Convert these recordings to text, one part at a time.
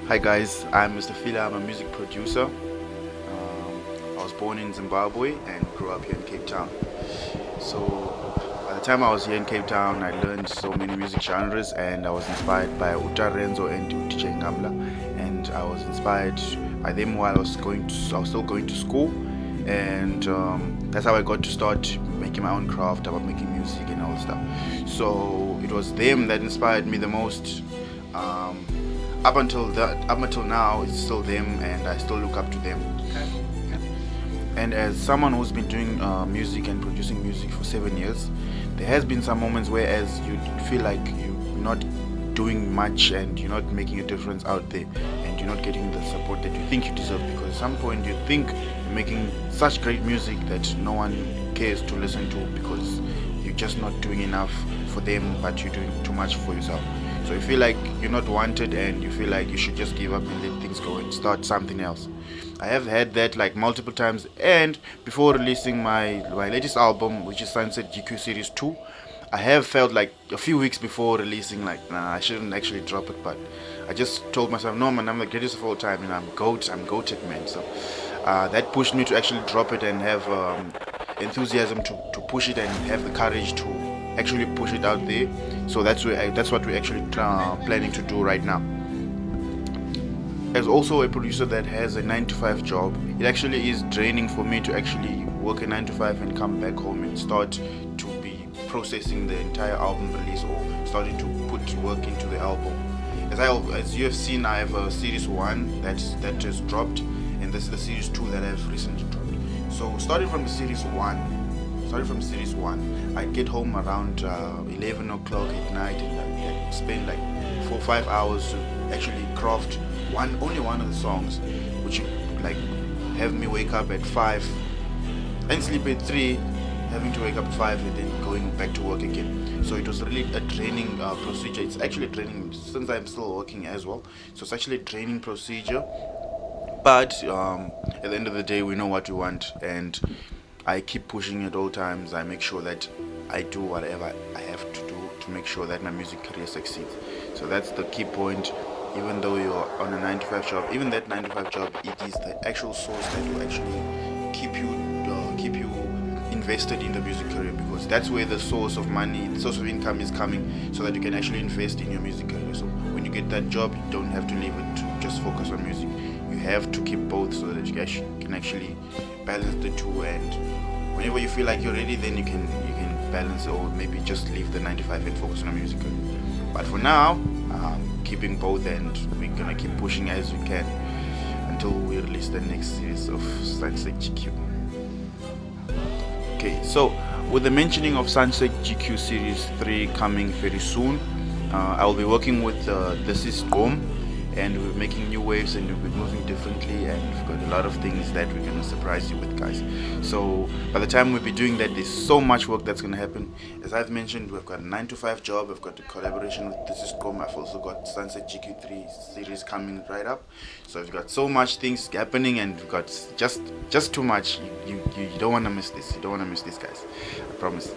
Hi guys, I'm Mr Fila. I'm a music producer. I was born in Zimbabwe and grew up here in Cape Town. So by the time I was here in Cape Town, I learned so many music genres, and I was inspired by Uta Renzo and DJ Ngamla, and I was inspired by them while I was still going to school, and that's how I got to start making my own craft about making music and all stuff. So it was them that inspired me the most. Um, up until now, it's still them, and I still look up to them. And as someone who's been doing music and producing music for 7 years, there has been some moments where as you feel like you're not doing much and you're not making a difference out there, and you're not getting the support that you think you deserve, because at some point you think you're making such great music that no one cares to listen to because you're just not doing enough for them, but you're doing too much for yourself. So you feel like you're not wanted, and you feel like you should just give up and let things go and start something else. I have had that like multiple times, and before releasing my latest album, which is Sunset GQ Series 2, I have felt like a few weeks before releasing, like, nah, I shouldn't actually drop it, but I just told myself, no man, I'm the greatest of all time, and I'm goated, man. So that pushed me to actually drop it and have enthusiasm to push it and have the courage to actually push it out there. So that's what we're actually planning to do right now. As also a producer that has a 9 to 5 job, it actually is draining for me to actually work a 9 to 5 and come back home and start to be processing the entire album release, or starting to put work into the album. As you have seen, I have a series 1 that just dropped, and this is the series 2 that I've recently dropped. So starting from series 1, I get home around 11 o'clock at night, and I spend like 4 or 5 hours to actually craft only one of the songs, which like have me wake up at 5 and sleep at 3, having to wake up at 5 and then going back to work again. So it was really a draining procedure. It's actually draining since I'm still working as well. So it's actually a draining procedure. But at the end of the day, we know what we want, and I keep pushing at all times. I make sure that I do whatever I have to do to make sure that my music career succeeds. So that's the key point. Even though you're on a 9 to 5 job, even that 9 to 5 job, it is the actual source that will actually keep you invested in the music career, because that's where the source of money, the source of income is coming, so that you can actually invest in your music career. So when you get that job, you don't have to leave it to just focus on music. You have to keep both, so that you can actually balance the two. And whenever you feel like you're ready, then you can balance, or maybe just leave the 9 to 5 and focus on your music career. But for now, keeping both, and we're gonna keep pushing as we can until we release the next series of Sunset GQ. Okay, so with the mentioning of Sunset GQ Series 3 coming very soon, I will be working with This Is Gqom, and we're making new waves, and we're moving differently, and we've got a lot of things that we're gonna surprise you with, guys. So by the time we'll be doing that, there's so much work that's gonna happen. As I've mentioned, we've got a 9 to 5 job, we've got a collaboration with This Is Gqom. I've also got Sunset GQ3 series coming right up. So we've got so much things happening, and we've got just too much. You don't wanna miss this. You don't wanna miss this, guys. I promise.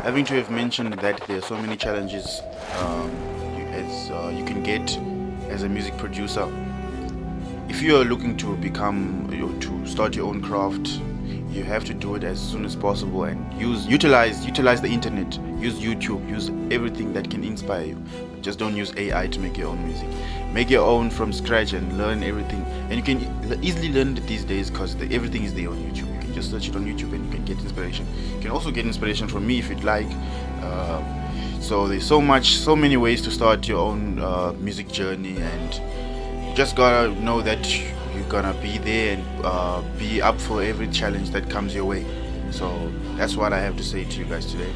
Having to have mentioned that there are so many challenges you can get as a music producer. If you are looking to to start your own craft, you have to do it as soon as possible, and utilize the internet, use YouTube, use everything that can inspire you. Just don't use AI to make your own music. Make your own from scratch and learn everything. And you can easily learn it these days, because everything is there on YouTube. You can just search it on YouTube and you can get inspiration. You can also get inspiration from me if you'd like. So there's so many ways to start your own music journey, and you just gotta know that you're gonna be there and be up for every challenge that comes your way. So that's what I have to say to you guys today.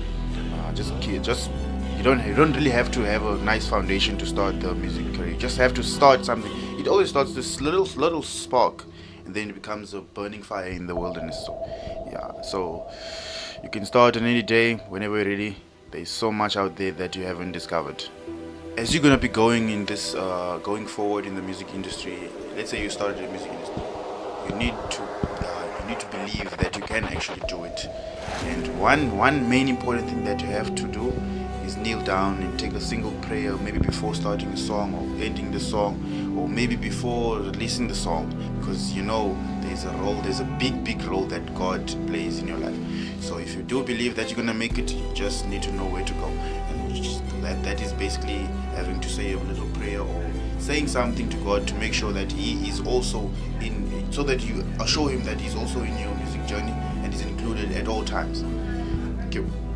Just you don't really have to have a nice foundation to start the music career. You just have to start something. It always starts this little spark, and then it becomes a burning fire in the wilderness. So yeah, so you can start on any day, whenever you're ready. There's so much out there that you haven't discovered. As you're gonna be going forward in the music industry, let's say you started in the music industry, you need to believe that you can actually do it. And one main important thing that you have to do is kneel down and take a single prayer, maybe before starting a song or ending the song, or maybe before releasing the song, because there's a big role that God plays in your life. So if you do believe that you're gonna make it, you just need to know where to go, and that is basically having to say a little prayer or saying something to God to make sure that He is also so that you assure Him that He's also in your music journey and is included at all times. Thank you.